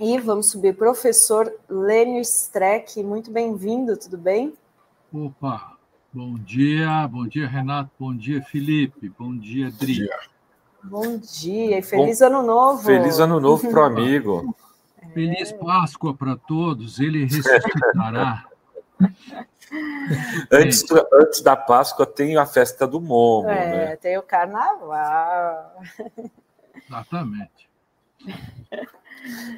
E vamos subir professor Lênio Streck. Muito bem-vindo, tudo bem? Opa, bom dia, Renato, bom dia, Felipe, bom dia, Dri. Bom dia e feliz ano novo. Feliz ano novo para o amigo. Feliz Páscoa para todos, ele ressuscitará. Antes da Páscoa tem a festa do Momo, né? Tem o carnaval. Exatamente.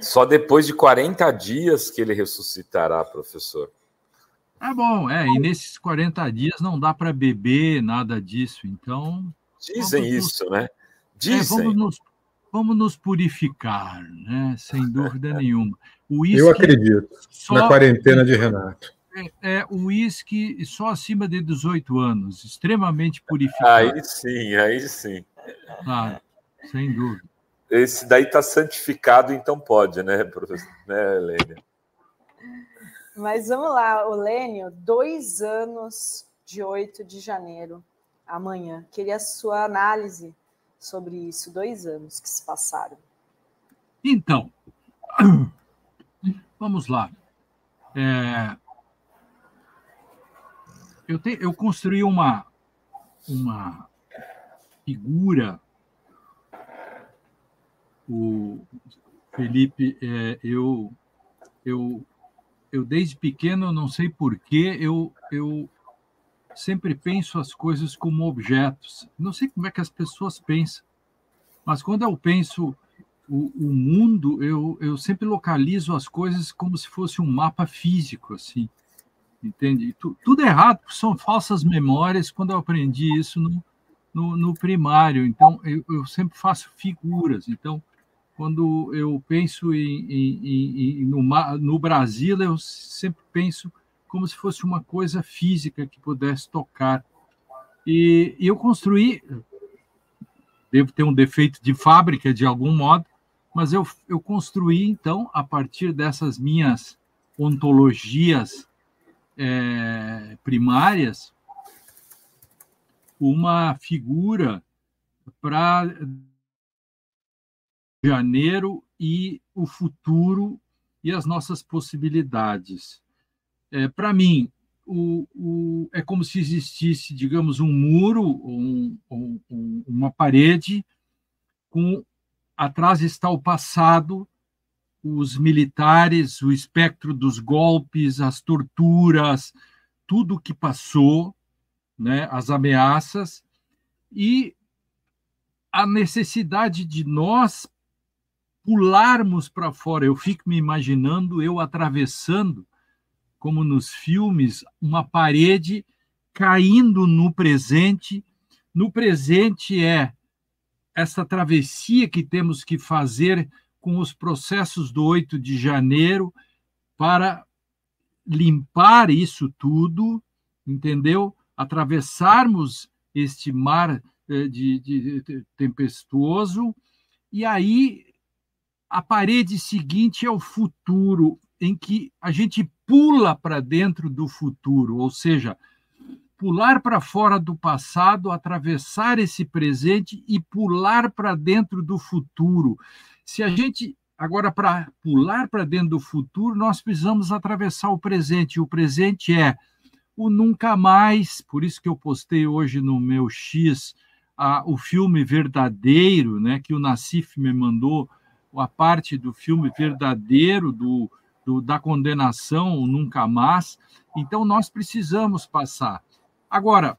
Só depois de 40 dias que ele ressuscitará, professor. Bom, e nesses 40 dias não dá para beber nada disso, então... Dizem isso, né? Dizem. Vamos nos purificar, né? Sem dúvida nenhuma. Eu acredito na quarentena de Renato. O uísque só acima de 18 anos, extremamente purificado. Aí sim. Claro, sem dúvida. Esse daí está santificado, então pode, né, professor? Né, Lênio? Mas vamos lá, o Lênio, 2 anos de 8 de janeiro, amanhã. Queria a sua análise sobre isso, 2 anos que se passaram. Então, vamos lá. Eu construí uma figura. O Felipe, eu desde pequeno, não sei porquê, eu sempre penso as coisas como objetos. Não sei como é que as pessoas pensam, mas quando eu penso o mundo, eu sempre localizo as coisas como se fosse um mapa físico, assim, entende? Tudo errado, são falsas memórias quando eu aprendi isso no primário. Então, eu sempre faço figuras. Então, quando eu penso no Brasil, eu sempre penso como se fosse uma coisa física que pudesse tocar. E eu construí, devo ter um defeito de fábrica de algum modo, mas eu construí, então, a partir dessas minhas ontologias primárias, uma figura para janeiro e o futuro e as nossas possibilidades. Para mim, é como se existisse, digamos, um muro, uma parede, atrás está o passado, os militares, o espectro dos golpes, as torturas, tudo que passou, né, as ameaças, e a necessidade de nós pularmos para fora. Eu fico me imaginando eu atravessando, como nos filmes, uma parede caindo no presente. No presente é essa travessia que temos que fazer com os processos do 8 de janeiro para limpar isso tudo, entendeu? Atravessarmos este mar de tempestuoso, e aí a parede seguinte é o futuro, em que a gente pula para dentro do futuro, ou seja, pular para fora do passado, atravessar esse presente e pular para dentro do futuro. Se a gente, agora, para pular para dentro do futuro, nós precisamos atravessar o presente. O presente é o nunca mais, por isso que eu postei hoje no meu X o filme verdadeiro, né, que o Nassif me mandou, a parte do filme verdadeiro da condenação, o nunca mais. Então, nós precisamos passar. Agora,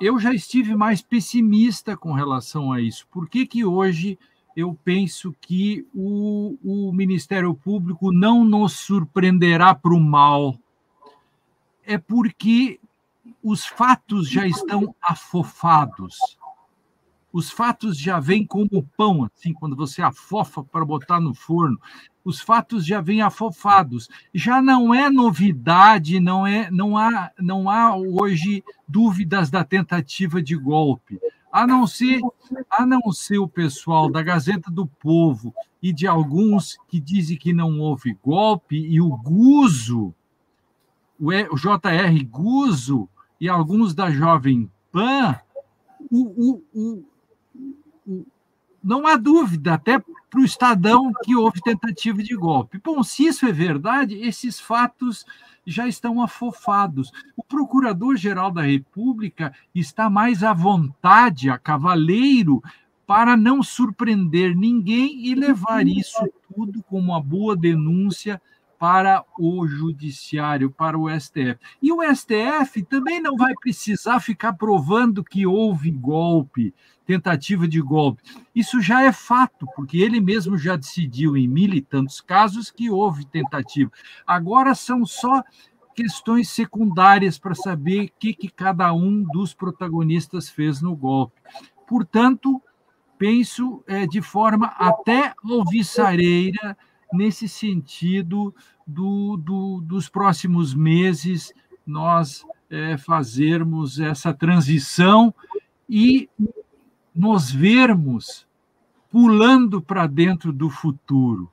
eu já estive mais pessimista com relação a isso. Por que hoje eu penso que o Ministério Público não nos surpreenderá para o mal? É porque os fatos já estão afofados. Os fatos já vêm como pão, assim, quando você afofa para botar no forno. Os fatos já vêm afofados. Já não é novidade, não há hoje dúvidas da tentativa de golpe. A não ser o pessoal da Gazeta do Povo e de alguns que dizem que não houve golpe, e o Guzzo, o J.R. Guzzo e alguns da Jovem Pan, não há dúvida, até para o Estadão, que houve tentativa de golpe. Bom, se isso é verdade, esses fatos já estão afofados. O Procurador-Geral da República está mais à vontade, a cavaleiro, para não surpreender ninguém e levar isso tudo como uma boa denúncia para o Judiciário, para o STF. E o STF também não vai precisar ficar provando que houve golpe, tentativa de golpe. Isso já é fato, porque ele mesmo já decidiu em 1.000 e tantos casos que houve tentativa. Agora são só questões secundárias para saber o que cada um dos protagonistas fez no golpe. Portanto, penso de forma até alvissareira nesse sentido dos próximos meses nós fazermos essa transição e nos vermos pulando para dentro do futuro.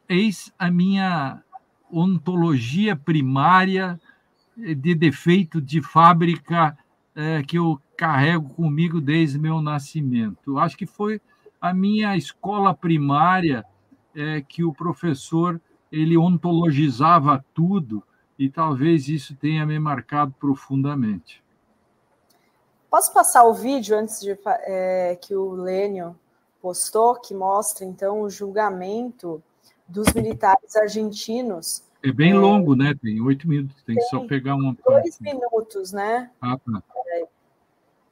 Eis a minha ontologia primária de defeito de fábrica que eu carrego comigo desde meu nascimento. Acho que foi a minha escola primária que o professor ele ontologizava tudo e talvez isso tenha me marcado profundamente. Posso passar o vídeo antes de que o Lênio postou, que mostra, então, o julgamento dos militares argentinos? É bem longo, né? Tem 8 minutos, tem que só pegar uma parte. 2 minutos, né? Ah, tá.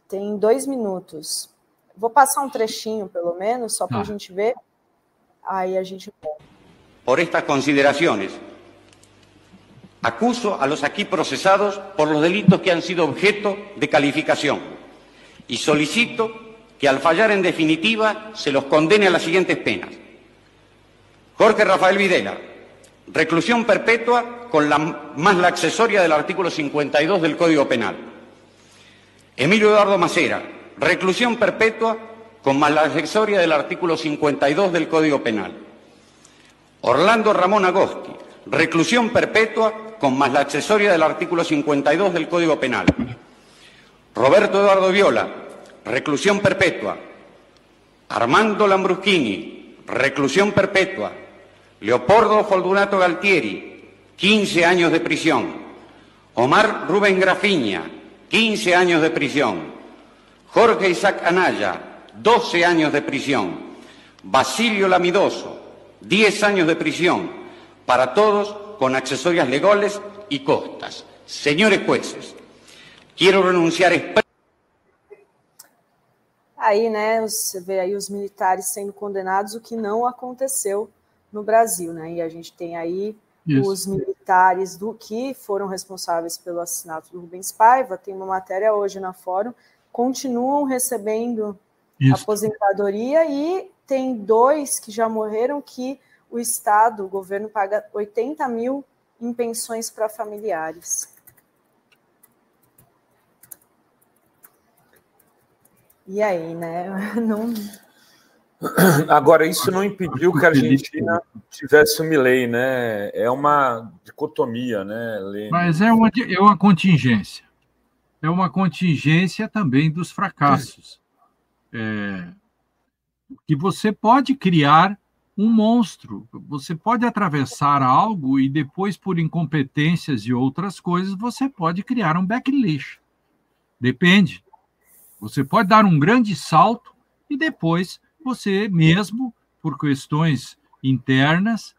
Tem 2 minutos. Vou passar um trechinho, pelo menos, só para a gente ver. Ahí a gente... Por estas consideraciones, acuso a los aquí procesados por los delitos que han sido objeto de calificación y solicito que al fallar en definitiva se los condene a las siguientes penas. Jorge Rafael Videla, reclusión perpetua con más la accesoria del artículo 52 del Código Penal. Emilio Eduardo Macera, reclusión perpetua con más la accesoria del artículo 52 del Código Penal. Orlando Ramón Agosti, reclusión perpetua con más la accesoria del artículo 52 del Código Penal. Roberto Eduardo Viola, reclusión perpetua. Armando Lambruschini, reclusión perpetua. Leopoldo Fortunato Galtieri, 15 años de prisión. Omar Rubén Grafiña, 15 años de prisión. Jorge Isaac Anaya, 12 años de prisión. Basilio Lamidoso, 10 años de prisión. Para todos con accesorias legales y costas. Señores jueces, quiero renunciar Aí, né, você vê aí os militares sendo condenados, o que não aconteceu no Brasil, né? E a gente tem aí os militares que foram responsáveis pelo assassinato do Rubens Paiva, tem uma matéria hoje na Fórum, continuam recebendo aposentadoria e tem 2 que já morreram que o Estado, o governo, paga 80 mil em pensões para familiares. E aí, né? Não... Agora, isso não impediu que a Argentina tivesse o Milei, né? É uma dicotomia, né, Lênio? Mas é uma contingência. É uma contingência também dos fracassos. Que você pode criar um monstro, você pode atravessar algo e depois, por incompetências e outras coisas, você pode criar um backlash. Depende. Você pode dar um grande salto e depois você mesmo, por questões internas,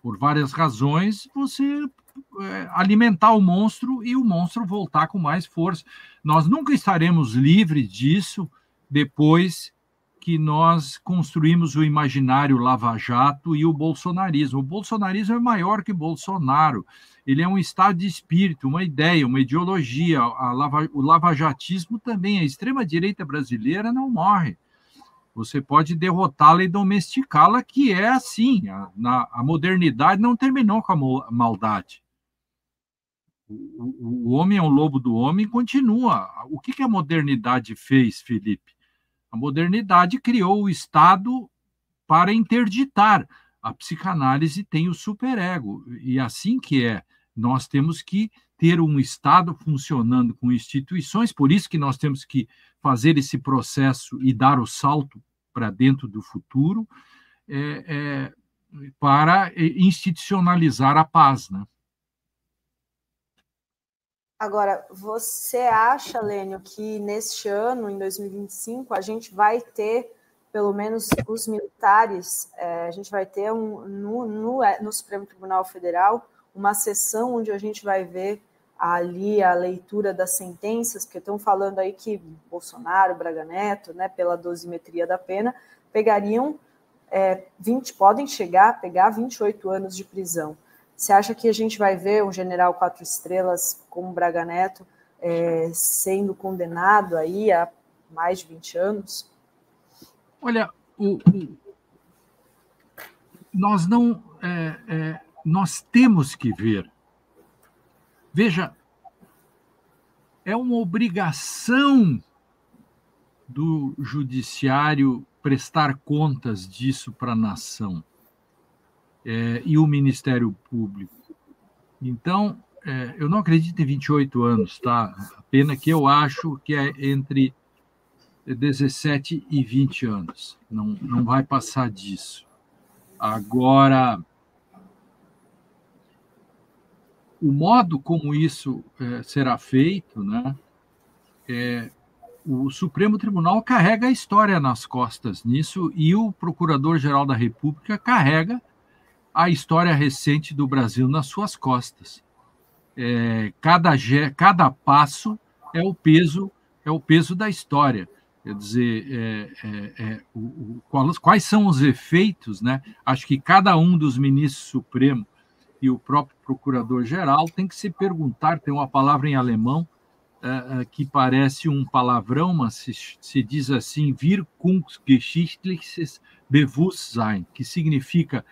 por várias razões, você alimentar o monstro e o monstro voltar com mais força. Nós nunca estaremos livres disso depois que nós construímos o imaginário Lava-Jato e o bolsonarismo. O bolsonarismo é maior que Bolsonaro. Ele é um estado de espírito, uma ideia, uma ideologia. O lavajatismo também. A extrema-direita brasileira não morre. Você pode derrotá-la e domesticá-la, que é assim. A modernidade não terminou com a maldade. O homem é um lobo do homem e continua. O que a modernidade fez, Felipe? A modernidade criou o Estado para interditar. A psicanálise tem o superego, e assim que é. Nós temos que ter um Estado funcionando com instituições, por isso que nós temos que fazer esse processo e dar o salto para dentro do futuro para institucionalizar a paz, né? Agora, você acha, Lênio, que neste ano, em 2025, a gente vai ter, pelo menos os militares, a gente vai ter no Supremo Tribunal Federal uma sessão onde a gente vai ver ali a leitura das sentenças, porque estão falando aí que Bolsonaro, Braga Neto, né, pela dosimetria da pena, pegariam podem chegar a pegar 28 anos de prisão. Você acha que a gente vai ver um general 4 estrelas como Braga Neto sendo condenado aí a mais de 20 anos? Olha, nós temos que ver. Veja, é uma obrigação do judiciário prestar contas disso para a nação. E o Ministério Público. Então, eu não acredito em 28 anos, tá? A pena que eu acho que é entre 17 e 20 anos. Não vai passar disso. Agora, o modo como isso será feito, né? O Supremo Tribunal carrega a história nas costas nisso e o Procurador-Geral da República carrega a história recente do Brasil nas suas costas. Cada passo é o peso da história. Quer dizer, quais são os efeitos, né? Acho que cada um dos ministros supremos e o próprio procurador-geral tem que se perguntar, tem uma palavra em alemão que parece um palavrão, mas se diz assim, Wirkungsgeschichtliches Bewusstsein, que significa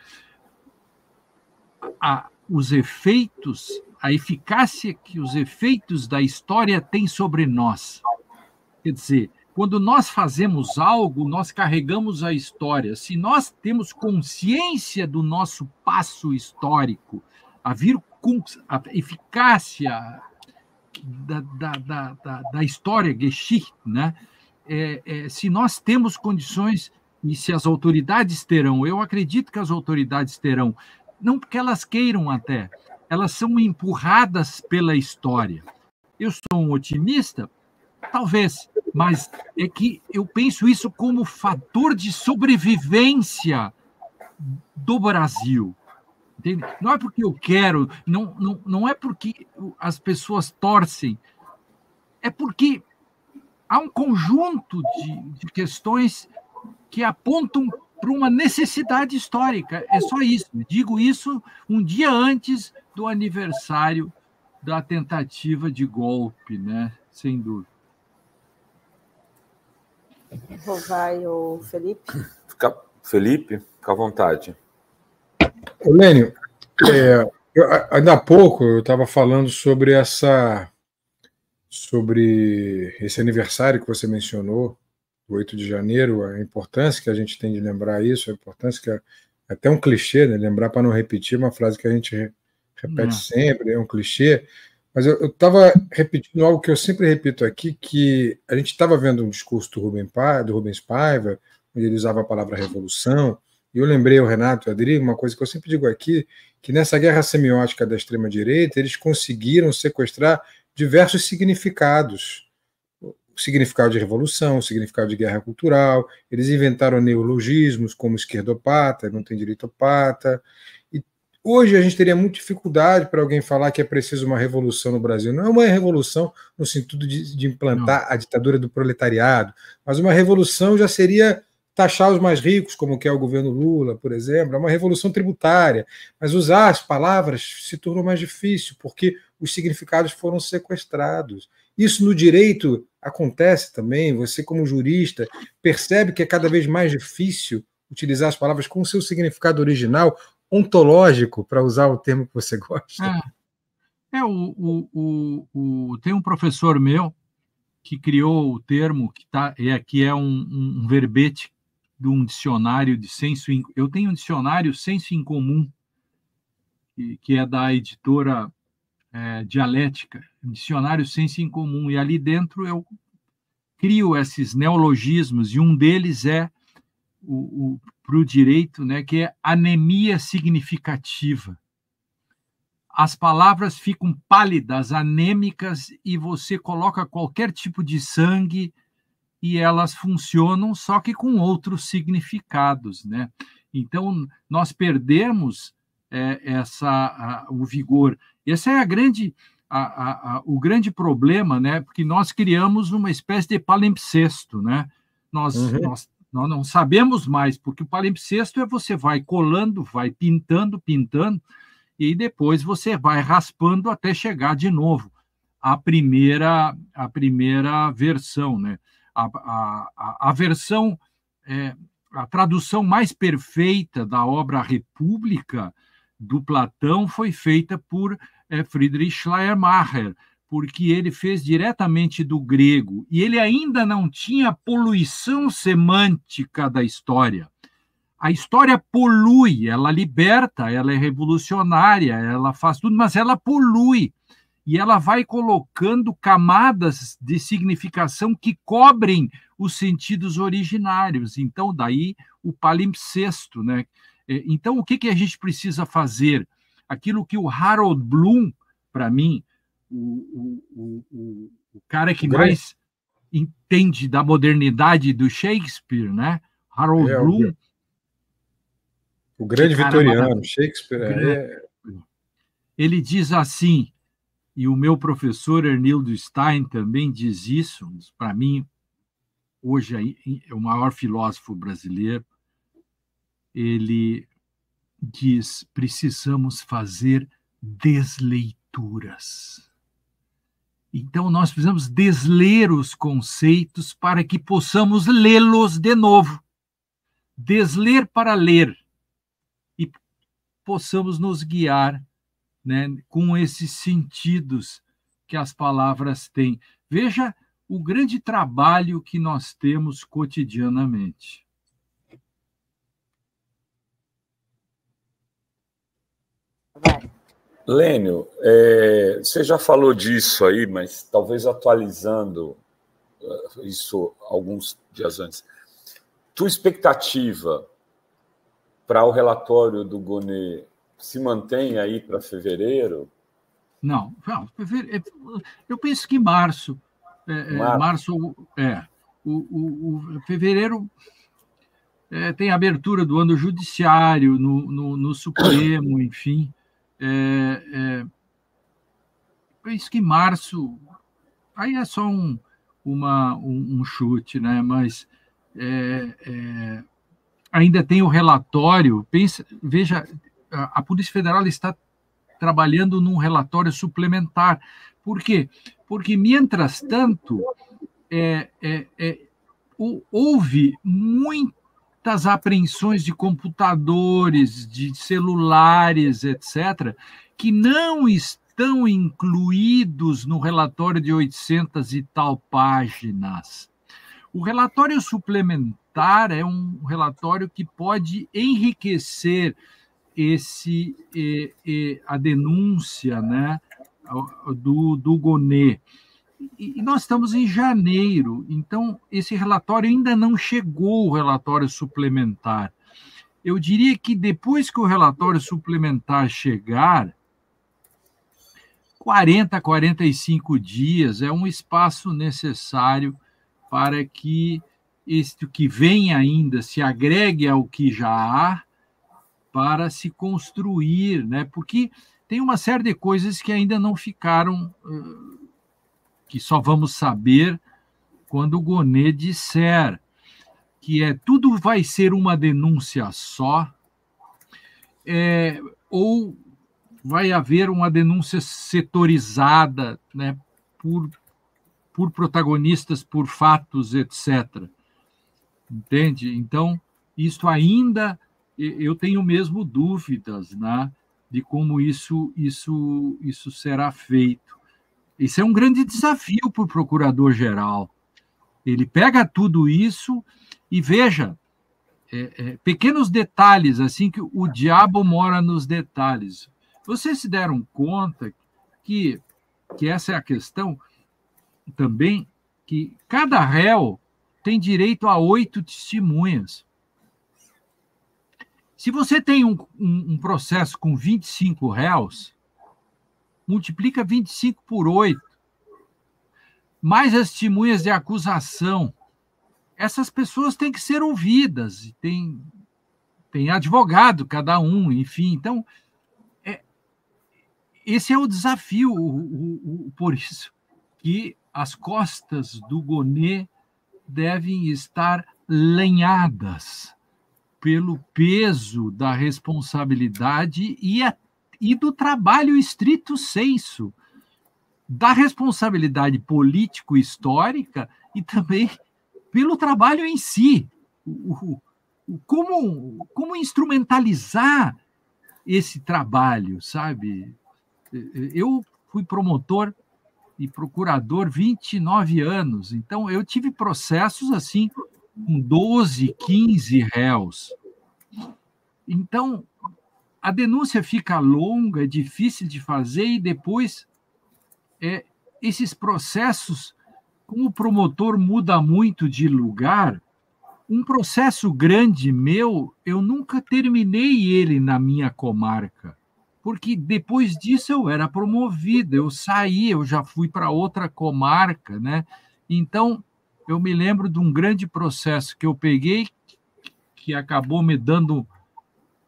os efeitos, a eficácia que os efeitos da história têm sobre nós. Quer dizer, quando nós fazemos algo, nós carregamos a história. Se nós temos consciência do nosso passo histórico, a eficácia da história, Geschichte, né? Se nós temos condições, e se as autoridades terão, eu acredito que as autoridades terão, não porque elas queiram até, elas são empurradas pela história. Eu sou um otimista? Talvez, mas é que eu penso isso como fator de sobrevivência do Brasil. Entende? Não é porque eu quero, não é porque as pessoas torcem, é porque há um conjunto de questões que apontam para uma necessidade histórica. É só isso. Digo isso um dia antes do aniversário da tentativa de golpe, né? Sem dúvida. Vai o Felipe. Felipe, fica à vontade. Ô, Lênio, ainda há pouco eu estava falando sobre esse aniversário que você mencionou, o 8 de janeiro, a importância que a gente tem de lembrar isso, a importância que é até um clichê, né? Lembrar para não repetir uma frase que a gente repete sempre, é um clichê, mas eu estava repetindo algo que eu sempre repito aqui, que a gente estava vendo um discurso do Rubens Paiva, onde ele usava a palavra revolução, e eu lembrei ao Renato e ao Adrigo uma coisa que eu sempre digo aqui, que nessa guerra semiótica da extrema-direita, eles conseguiram sequestrar diversos significados. O significado de revolução, o significado de guerra cultural, eles inventaram neologismos como esquerdopata, não tem direito pata. E hoje a gente teria muita dificuldade para alguém falar que é preciso uma revolução no Brasil. Não é uma revolução no sentido de implantar a ditadura do proletariado, mas uma revolução já seria taxar os mais ricos, como que é o governo Lula, por exemplo, é uma revolução tributária, mas usar as palavras se tornou mais difícil, porque os significados foram sequestrados. Isso no direito acontece também, você como jurista percebe que é cada vez mais difícil utilizar as palavras com o seu significado original, ontológico, para usar o termo que você gosta. Tem um professor meu que criou o termo, que é um verbete de um dicionário de senso... Eu tenho um dicionário Senso em Comum, que é da editora Dialética, um dicionário Senso em Comum, e ali dentro eu crio esses neologismos, e um deles é para o direito, né, que é anemia significativa. As palavras ficam pálidas, anêmicas, e você coloca qualquer tipo de sangue e elas funcionam, só que com outros significados, né? Então, nós perdemos o vigor. Esse é o grande problema, né? Porque nós criamos uma espécie de palimpsesto, né? Nós não sabemos mais, porque o palimpsesto você vai colando, vai pintando, e depois você vai raspando até chegar de novo à primeira versão, né? A versão, a tradução mais perfeita da obra República do Platão foi feita por Friedrich Schleiermacher, porque ele fez diretamente do grego, e ele ainda não tinha poluição semântica da história. A história polui, ela liberta, ela é revolucionária, ela faz tudo, mas ela polui. E ela vai colocando camadas de significação que cobrem os sentidos originários. Então, daí o palimpsesto, né? Então, o que a gente precisa fazer? Aquilo que o Harold Bloom, para mim, o cara que mais entende da modernidade do Shakespeare, né? Harold Bloom. O grande vitoriano, Shakespeare. Ele diz assim, e o meu professor Ernildo Stein também diz isso, para mim, hoje é o maior filósofo brasileiro. Ele diz: precisamos fazer desleituras. Então, nós precisamos desler os conceitos para que possamos lê-los de novo. Desler para ler. E possamos nos guiar, né, com esses sentidos que as palavras têm. Veja o grande trabalho que nós temos cotidianamente. Lênio, você já falou disso aí, mas talvez atualizando isso alguns dias antes. Tua expectativa para o relatório do Gonê se mantém aí para fevereiro? Não, eu penso que março. Fevereiro tem a abertura do ano judiciário no Supremo, enfim. Penso que março, aí é só um chute, né? Mas ainda tem o relatório. Veja, a Polícia Federal está trabalhando num relatório suplementar. Por quê? Porque, mientras tanto, houve muitas apreensões de computadores, de celulares, etc., que não estão incluídos no relatório de 800 e tal páginas. O relatório suplementar é um relatório que pode enriquecer a denúncia, né, do Gonê. E nós estamos em janeiro, então esse relatório ainda não chegou, o relatório suplementar. Eu diria que depois que o relatório suplementar chegar, 40, 45 dias é um espaço necessário para que este que vem ainda se agregue ao que já há, para se construir, né? Porque tem uma série de coisas que ainda não ficaram, que só vamos saber quando o Gonê disser que tudo vai ser uma denúncia só, ou vai haver uma denúncia setorizada, né, por protagonistas, por fatos, etc. Entende? Então, isso ainda, eu tenho mesmo dúvidas, né, de como isso será feito. Isso é um grande desafio para o procurador-geral. Ele pega tudo isso e veja, pequenos detalhes, assim, que o diabo mora nos detalhes. Vocês se deram conta que essa é a questão também, que cada réu tem direito a 8 testemunhas. Se você tem um processo com 25 réus, multiplica 25 por 8, mais as testemunhas de acusação. Essas pessoas têm que ser ouvidas, tem advogado cada um, enfim. Então, esse é o desafio, por isso que as costas do Gonê devem estar lenhadas pelo peso da responsabilidade e do trabalho estrito sensu, da responsabilidade político-histórica e também pelo trabalho em si. Como instrumentalizar esse trabalho, sabe? Eu fui promotor e procurador 29 anos, então eu tive processos assim com 12, 15 réus. Então, a denúncia fica longa, é difícil de fazer, e depois esses processos, como o promotor muda muito de lugar, um processo grande meu, eu nunca terminei ele na minha comarca, porque depois disso eu era promovido, eu saí, eu já fui para outra comarca, né? Então, eu me lembro de um grande processo que eu peguei, que acabou me dando...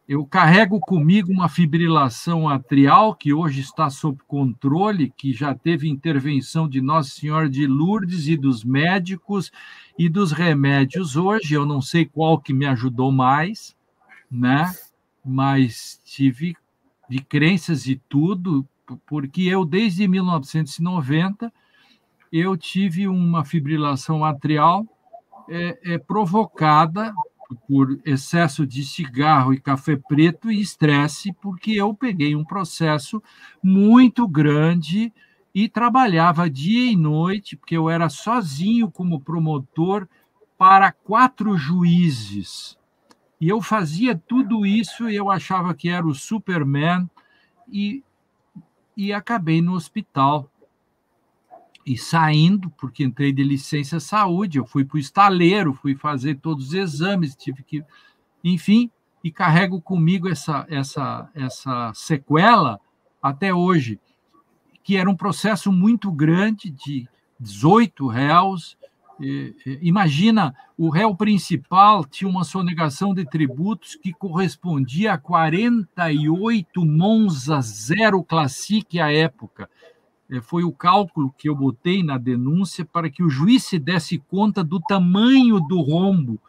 Eu carrego comigo uma fibrilação atrial, que hoje está sob controle, que já teve intervenção de Nossa Senhora de Lourdes e dos médicos e dos remédios hoje. Eu não sei qual que me ajudou mais, né? Mas tive de crenças e tudo, porque eu, desde 1990, eu tive uma fibrilação atrial provocada por excesso de cigarro e café preto e estresse, porque eu peguei um processo muito grande e trabalhava dia e noite, porque eu era sozinho como promotor para 4 juízes. E eu fazia tudo isso e eu achava que era o Superman e acabei no hospital. E saindo, porque entrei de licença saúde, eu fui para o estaleiro, fui fazer todos os exames, tive que... Enfim, e carrego comigo essa sequela até hoje, que era um processo muito grande, de 18 réus. Imagina, o réu principal tinha uma sonegação de tributos que correspondia a 48 Monza Zero Classic à época. Foi o cálculo que eu botei na denúncia para que o juiz se desse conta do tamanho do rombo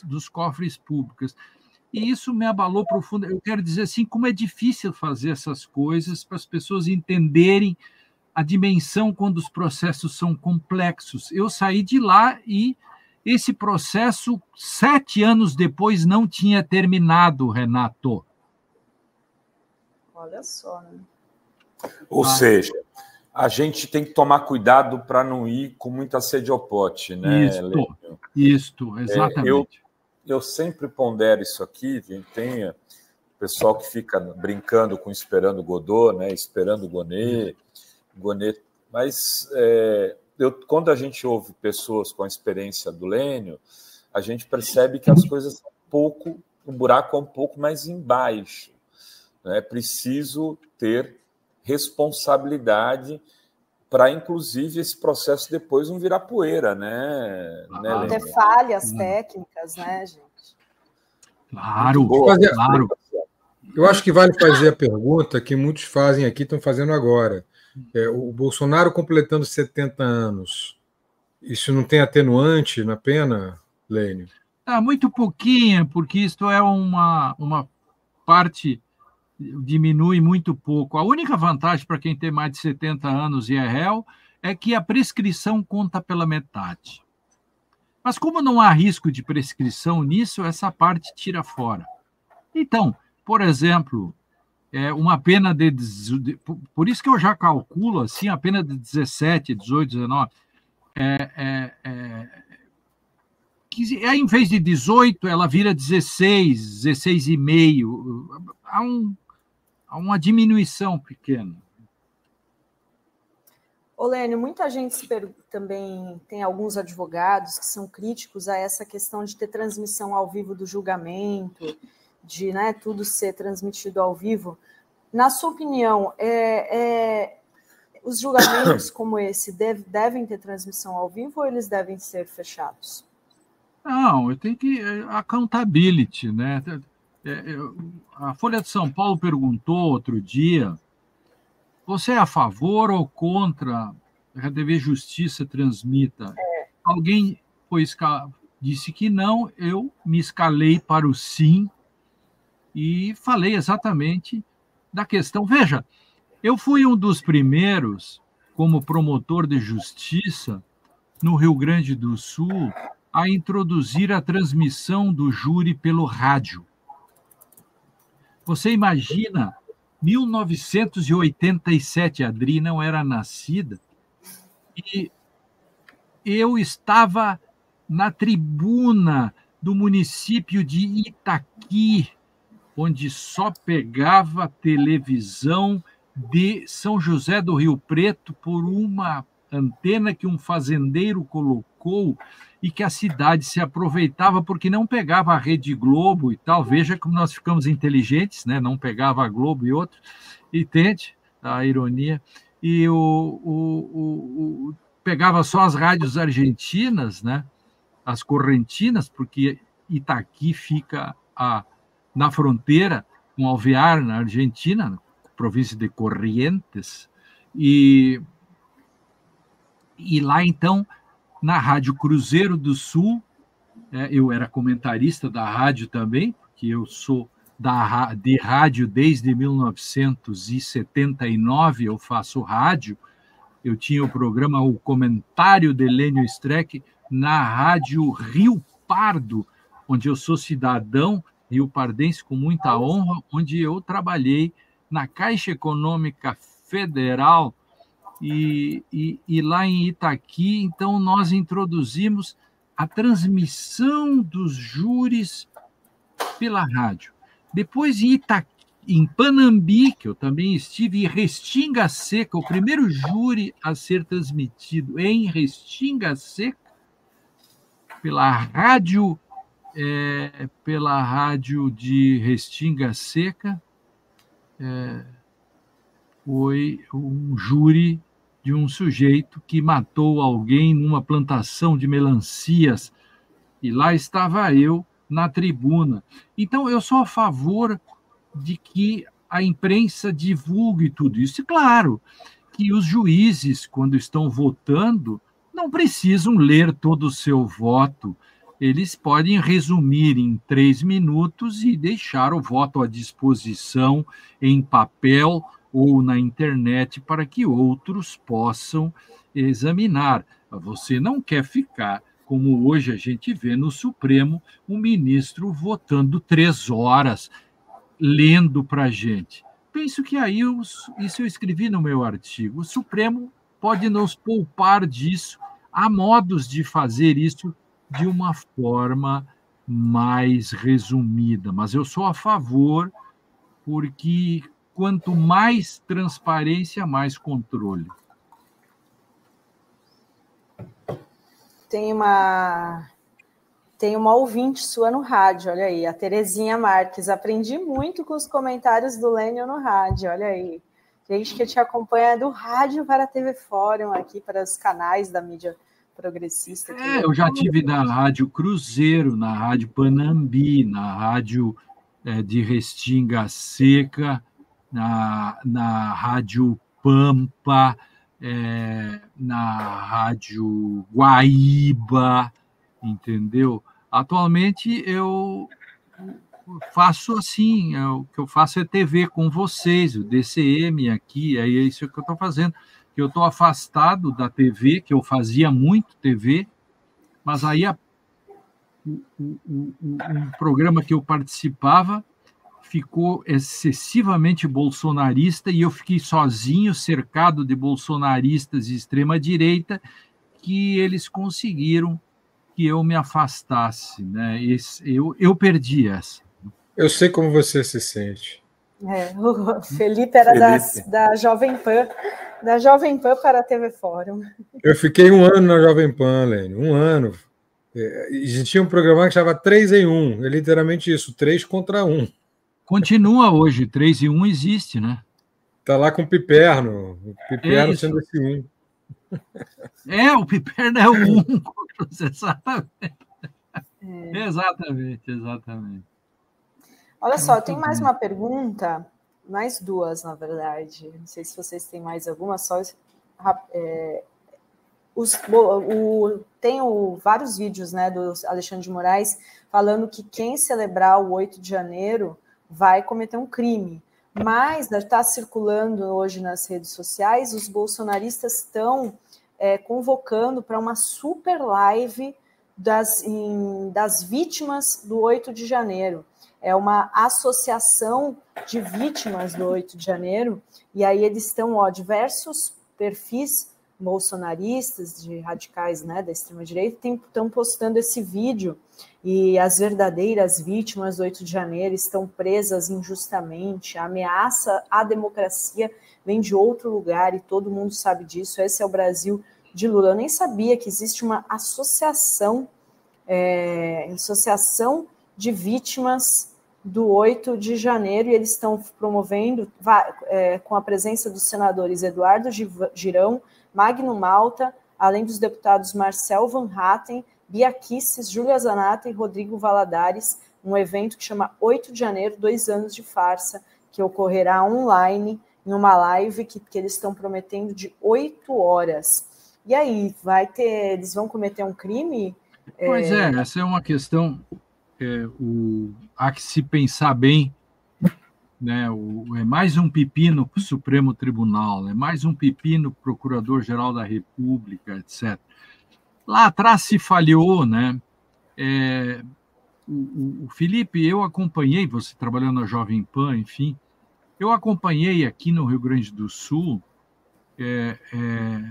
dos cofres públicos. E isso me abalou profundamente. Eu quero dizer assim, como é difícil fazer essas coisas para as pessoas entenderem a dimensão quando os processos são complexos. Eu saí de lá e esse processo, 7 anos depois, não tinha terminado, Renato. Olha só, né? Ou seja, a gente tem que tomar cuidado para não ir com muita sede ao pote, né? Isto, exatamente. Eu sempre pondero isso aqui, tem o pessoal que fica brincando com esperando Godot, né? Esperando Gonê, mas quando a gente ouve pessoas com a experiência do Lênio, a gente percebe que as coisas o buraco é um pouco mais embaixo. É preciso ter responsabilidade para, inclusive, esse processo depois não virar poeira, né? Não ter falhas técnicas, né, gente? Claro, claro. Eu acho que vale fazer a pergunta que muitos fazem aqui, estão fazendo agora. O Bolsonaro completando 70 anos, isso não tem atenuante na pena, Lênio? Muito pouquinho, porque isto é uma parte... diminui muito pouco. A única vantagem para quem tem mais de 70 anos e é réu é que a prescrição conta pela metade. Mas como não há risco de prescrição nisso, essa parte tira fora. Então, por exemplo, uma pena por isso que eu já calculo assim, a pena de 17, 18, 19, que em vez de 18, ela vira 16, 16,5. Há uma diminuição pequena. Lênio, muita gente também tem alguns advogados que são críticos a essa questão de ter transmissão ao vivo do julgamento, de, né, tudo ser transmitido ao vivo. Na sua opinião, os julgamentos como esse devem ter transmissão ao vivo ou eles devem ser fechados? Não, tem que accountability, né? A Folha de São Paulo perguntou outro dia: você é a favor ou contra que a TV Justiça transmita? Alguém disse que não, eu me escalei para o sim e falei exatamente da questão. Veja, eu fui um dos primeiros, como promotor de justiça, no Rio Grande do Sul, a introduzir a transmissão do júri pelo rádio. Você imagina, 1987, a Adri não era nascida, e eu estava na tribuna do município de Itaqui, onde só pegava televisão de São José do Rio Preto por uma antena que um fazendeiro colocou e que a cidade se aproveitava porque não pegava a Rede Globo e tal. Veja como nós ficamos inteligentes, né? Não pegava a Globo e outros. Entende a ironia? E pegava só as rádios argentinas, né? As correntinas, porque Itaqui fica na fronteira com Alvear, na Argentina, província de Corrientes, e lá, então, na Rádio Cruzeiro do Sul, eu era comentarista da rádio também, porque eu sou de rádio desde 1979, eu faço rádio. Eu tinha o programa O Comentário de Lênio Streck na Rádio Rio Pardo, onde eu sou cidadão rio-pardense com muita honra, onde eu trabalhei na Caixa Econômica Federal e lá em Itaqui. Então, nós introduzimos a transmissão dos júris pela rádio. Depois, em Panambi, que eu também estive, em Restinga Seca, o primeiro júri a ser transmitido em Restinga Seca, pela rádio de Restinga Seca, foi um júri de um sujeito que matou alguém numa plantação de melancias, e lá estava eu na tribuna. Então, eu sou a favor de que a imprensa divulgue tudo isso. E, claro, que os juízes, quando estão votando, não precisam ler todo o seu voto. Eles podem resumir em 3 minutos e deixar o voto à disposição em papel ou na internet para que outros possam examinar. Você não quer ficar, como hoje a gente vê no Supremo, um ministro votando 3 horas, lendo para a gente. Penso que aí, isso eu escrevi no meu artigo, o Supremo pode nos poupar disso. Há modos de fazer isso de uma forma mais resumida, mas eu sou a favor, porque quanto mais transparência, mais controle. Tem uma ouvinte sua no rádio, olha aí, a Terezinha Marques. Aprendi muito com os comentários do Lênio no rádio, olha aí. Gente que te acompanha do rádio para a TV Fórum, aqui para os canais da mídia progressista. Eu já tive na Rádio Cruzeiro, na Rádio Panambi, na Rádio de Restinga Seca, na Rádio Pampa, na Rádio Guaíba, entendeu? Atualmente eu faço assim, o que eu faço é TV com vocês, o DCM aqui, é isso que eu estou fazendo, que eu estou afastado da TV, que eu fazia muito TV, mas aí um programa que eu participava ficou excessivamente bolsonarista e eu fiquei sozinho, cercado de bolsonaristas de extrema-direita, que eles conseguiram que eu me afastasse, né? Eu perdi essa. Eu sei como você se sente. O Felipe era Felipe. da Jovem Pan para a TV Fórum. Eu fiquei 1 ano na Jovem Pan, Lênio, 1 ano. E a gente tinha um programa que chamava 3 em 1, é literalmente isso, 3 contra 1. Continua hoje, 3 e 1 existe, né? Tá lá com o Piperno sendo esse 1. O Piperno é o 1 contra os, exatamente. Exatamente. Olha só, tem mais uma pergunta, mais duas, na verdade. Não sei se vocês têm mais alguma, só tem vários vídeos, né, do Alexandre de Moraes falando que quem celebrar o 8 de janeiro vai cometer um crime. Mas está circulando hoje nas redes sociais, os bolsonaristas estão convocando para uma super live das vítimas do 8 de janeiro. É uma associação de vítimas do 8 de janeiro, e aí eles estão, diversos perfis bolsonaristas, de radicais, né, da extrema-direita, estão postando esse vídeo, e as verdadeiras vítimas do 8 de janeiro estão presas injustamente, a ameaça à democracia vem de outro lugar, e todo mundo sabe disso, esse é o Brasil de Lula. Eu nem sabia que existe uma associação de vítimas do 8 de janeiro, e eles estão promovendo, com a presença dos senadores Eduardo Girão, Magno Malta, além dos deputados Marcel Van Hatten, Bia Kicis, Júlia Zanatta e Rodrigo Valadares, um evento que chama 8 de janeiro, 2 anos de farsa, que ocorrerá online, em uma live que eles estão prometendo de 8 horas. E aí, eles vão cometer um crime? Pois essa é uma questão, há que se pensar bem, né? É mais um pepino para o Supremo Tribunal, é mais um pepino para o Procurador-Geral da República, etc. Lá atrás se falhou, né? O Felipe, eu acompanhei, você trabalhando na Jovem Pan, enfim, eu acompanhei aqui no Rio Grande do Sul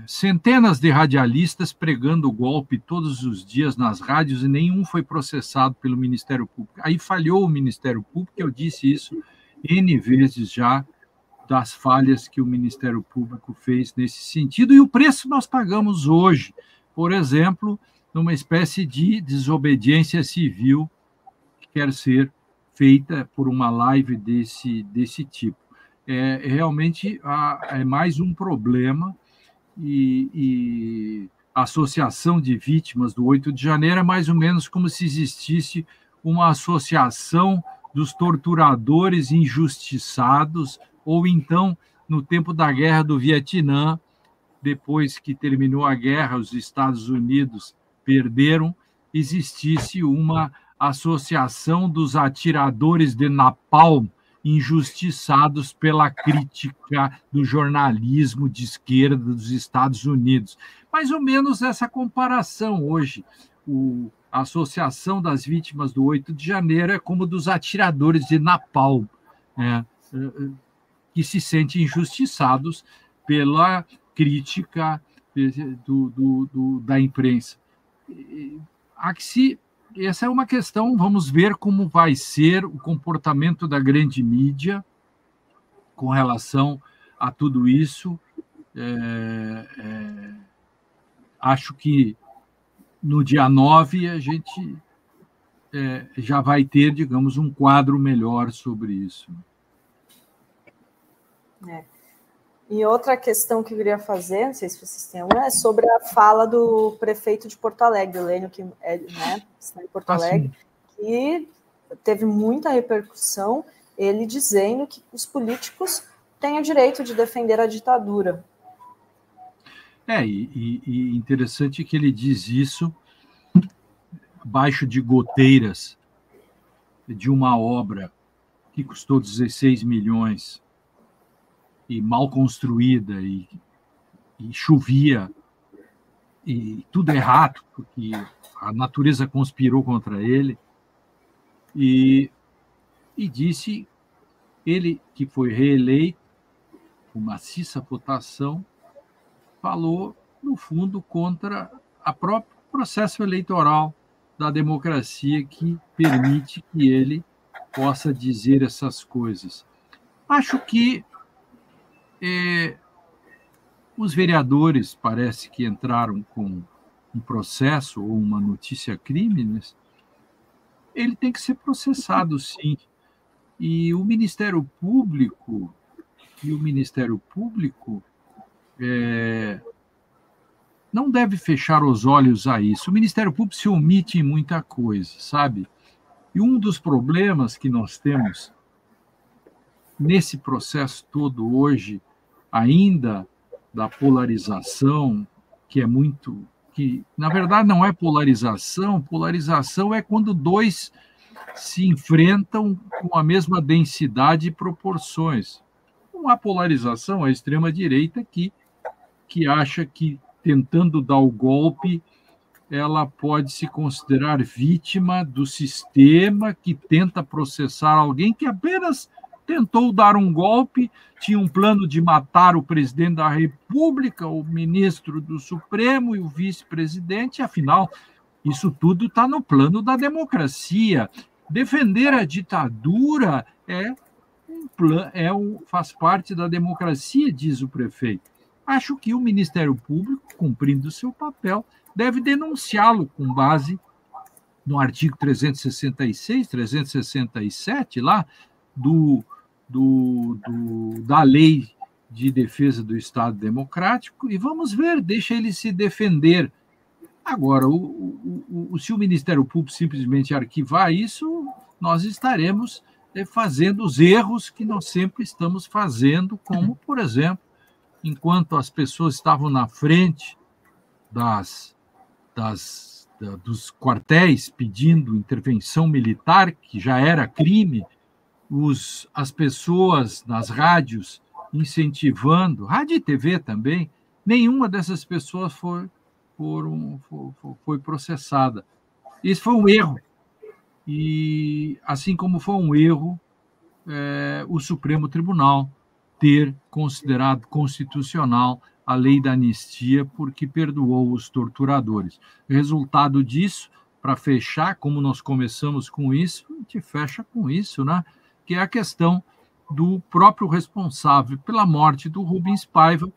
centenas de radialistas pregando o golpe todos os dias nas rádios e nenhum foi processado pelo Ministério Público. Aí falhou o Ministério Público, eu disse isso N vezes já, das falhas que o Ministério Público fez nesse sentido, e o preço nós pagamos hoje, por exemplo, numa espécie de desobediência civil que quer ser feita por uma live desse tipo. Realmente é mais um problema, e a Associação de Vítimas do 8 de janeiro é mais ou menos como se existisse uma associação dos torturadores injustiçados, ou então, no tempo da Guerra do Vietnã, depois que terminou a guerra, os Estados Unidos perderam, existisse uma associação dos atiradores de napalm injustiçados pela crítica do jornalismo de esquerda dos Estados Unidos. Mais ou menos essa comparação hoje. A Associação das Vítimas do 8 de janeiro é como dos atiradores de napalm, que se sentem injustiçados pela crítica da imprensa. Essa é uma questão, vamos ver como vai ser o comportamento da grande mídia com relação a tudo isso. Acho que no dia 9 a gente já vai ter, digamos, um quadro melhor sobre isso. E outra questão que eu queria fazer, não sei se vocês têm alguma, é sobre a fala do prefeito de Porto Alegre, o Lênio, que está em Porto Alegre, que teve muita repercussão, ele dizendo que os políticos têm o direito de defender a ditadura. E interessante que ele diz isso abaixo de goteiras de uma obra que custou 16 milhões e mal construída, e chovia, e tudo errado, porque a natureza conspirou contra ele, e disse, ele que foi reeleito, com maciça votação, falou, no fundo, contra o próprio processo eleitoral da democracia que permite que ele possa dizer essas coisas. Acho que os vereadores parece que entraram com um processo ou uma notícia-crime, né? Ele tem que ser processado, sim. E o Ministério Público não deve fechar os olhos a isso. O Ministério Público se omite em muita coisa, sabe? E um dos problemas que nós temos nesse processo todo hoje, ainda da polarização, que na verdade não é polarização é quando dois se enfrentam com a mesma densidade e proporções. Não há polarização, a extrema-direita que acha que, tentando dar o golpe, ela pode se considerar vítima do sistema que tenta processar alguém que apenas tentou dar um golpe, tinha um plano de matar o presidente da República, o ministro do Supremo e o vice-presidente, afinal, isso tudo está no plano da democracia. Defender a ditadura faz parte da democracia, diz o prefeito. Acho que o Ministério Público, cumprindo o seu papel, deve denunciá-lo com base no artigo 366, 367, lá da Lei de Defesa do Estado Democrático, e vamos ver, deixa ele se defender. Agora, se o Ministério Público simplesmente arquivar isso, nós estaremos fazendo os erros que nós sempre estamos fazendo, como, por exemplo, enquanto as pessoas estavam na frente dos quartéis pedindo intervenção militar, que já era crime, as pessoas nas rádios incentivando, rádio e TV também, nenhuma dessas pessoas foi processada. Isso foi um erro. E, assim como foi um erro o Supremo Tribunal ter considerado constitucional a lei da anistia porque perdoou os torturadores. Resultado disso, para fechar, como nós começamos com isso, a gente fecha com isso, né? Que é a questão do próprio responsável pela morte do Rubens Paiva.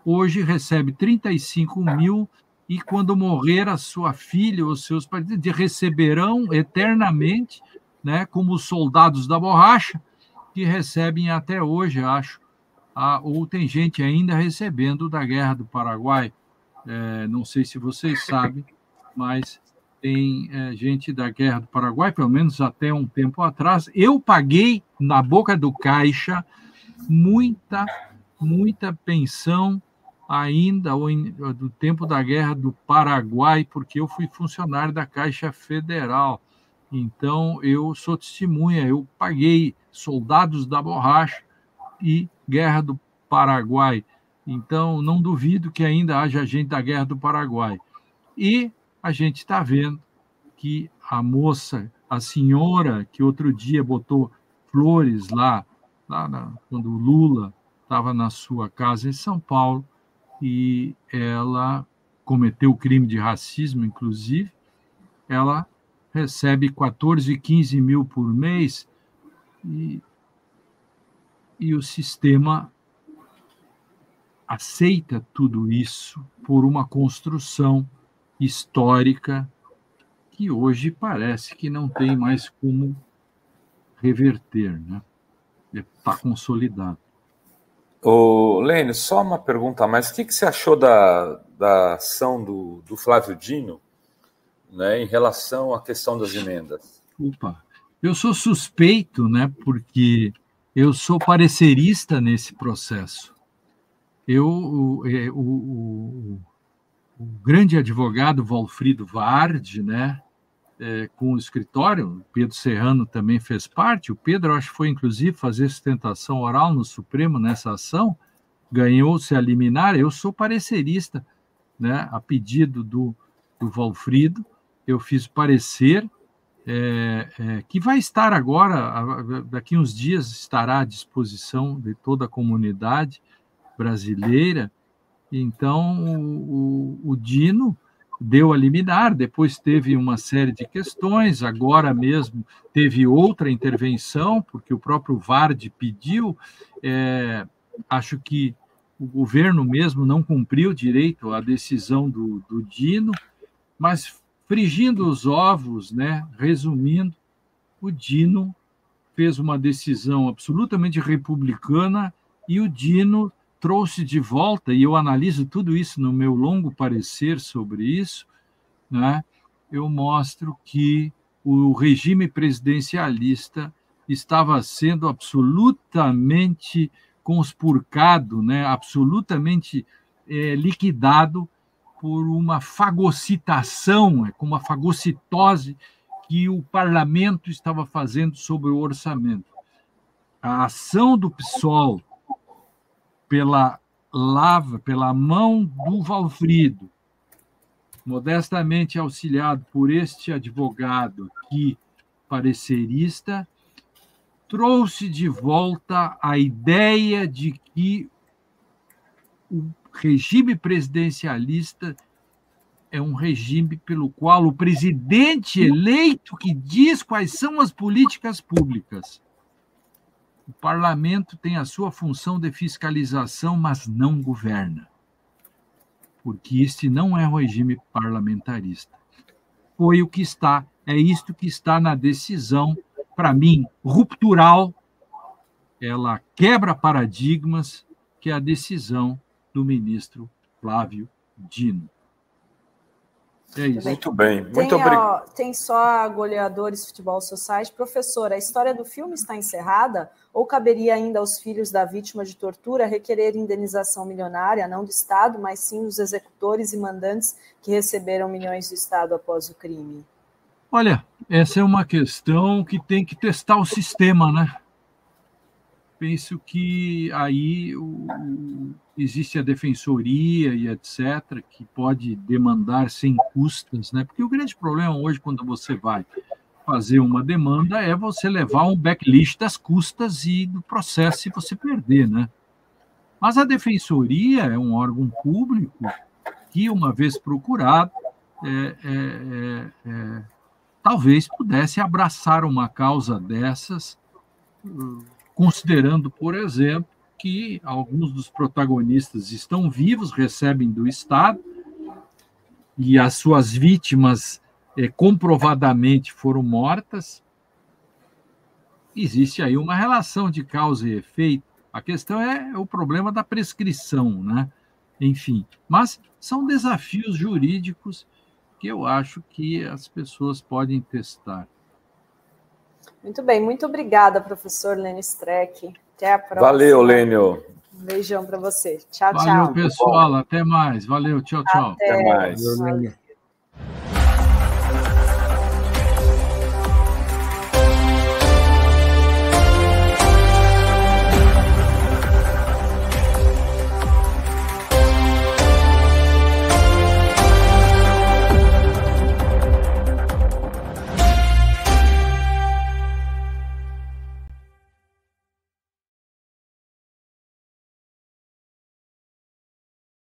Hoje recebe 35 mil e, quando morrer a sua filha ou seus parentes, receberão eternamente, né, como os soldados da borracha, que recebem até hoje, acho, ou tem gente ainda recebendo da Guerra do Paraguai. Não sei se vocês sabem, mas tem gente da Guerra do Paraguai, pelo menos até um tempo atrás. Eu paguei, na boca do caixa, muita pensão ainda do tempo da Guerra do Paraguai, porque eu fui funcionário da Caixa Federal. Então, eu sou testemunha, eu paguei soldados da borracha e Guerra do Paraguai. Então, não duvido que ainda haja gente da Guerra do Paraguai. E a gente está vendo que a moça, a senhora que outro dia botou flores quando o Lula estava na sua casa em São Paulo, e ela cometeu crime de racismo, inclusive, ela recebe 14, 15 mil por mês e o sistema aceita tudo isso por uma construção histórica que hoje parece que não tem mais como reverter, né? Está consolidado. Lênio, só uma pergunta a mais. O que você achou da ação do Flávio Dino, né, em relação à questão das emendas? Eu sou suspeito, né, porque eu sou parecerista nesse processo. O grande advogado Valfrido Vardi, né, com o escritório, o Pedro Serrano também fez parte. O Pedro, acho que foi, inclusive, fazer sustentação oral no Supremo nessa ação, ganhou-se a liminar. Eu sou parecerista, né, a pedido do Valfrido. Eu fiz parecer, que vai estar agora, daqui uns dias, estará à disposição de toda a comunidade brasileira. Então, o Dino deu a liminar, depois teve uma série de questões, agora mesmo teve outra intervenção, porque o próprio Vardi pediu, acho que o governo mesmo não cumpriu direito a decisão do Dino, mas frigindo os ovos, né, resumindo, o Dino fez uma decisão absolutamente republicana e o Dino trouxe de volta, e eu analiso tudo isso no meu longo parecer sobre isso, né? Eu mostro que o regime presidencialista estava sendo absolutamente conspurcado, né? Absolutamente liquidado por uma fagocitação, com uma fagocitose que o parlamento estava fazendo sobre o orçamento. A ação do PSOL pela mão do Valfrido, modestamente auxiliado por este advogado aqui, parecerista, trouxe de volta a ideia de que o regime presidencialista é um regime pelo qual o presidente eleito que diz quais são as políticas públicas. O parlamento tem a sua função de fiscalização, mas não governa, porque este não é o regime parlamentarista. Foi o que está, é isto que está na decisão, para mim, ruptural, ela quebra paradigmas, que é a decisão do ministro Flávio Dino. É isso. Muito bem, muito obrigado. Tem só a Goleadores Futebol Society. Professor, a história do filme está encerrada ou caberia ainda aos filhos da vítima de tortura requerer indenização milionária, não do Estado, mas sim dos executores e mandantes que receberam milhões do Estado após o crime? Olha, essa é uma questão que tem que testar o sistema, né? Penso que aí existe a defensoria e etc., que pode demandar sem custas, né? Porque o grande problema hoje, quando você vai fazer uma demanda, é você levar um backlist das custas e do processo se você perder, né? Mas a defensoria é um órgão público que, uma vez procurado, talvez pudesse abraçar uma causa dessas, considerando, por exemplo, que alguns dos protagonistas estão vivos, recebem do Estado, e as suas vítimas comprovadamente foram mortas. Existe aí uma relação de causa e efeito. A questão é o problema da prescrição, né? Enfim, mas são desafios jurídicos que eu acho que as pessoas podem testar. Muito bem, muito obrigada, professor Lênio Streck. Até a próxima. Valeu, Lênio. Um beijão para você. Tchau, Valeu, tchau. pessoal. Até mais. Valeu, tchau, tchau. Até mais. Valeu, Lênio.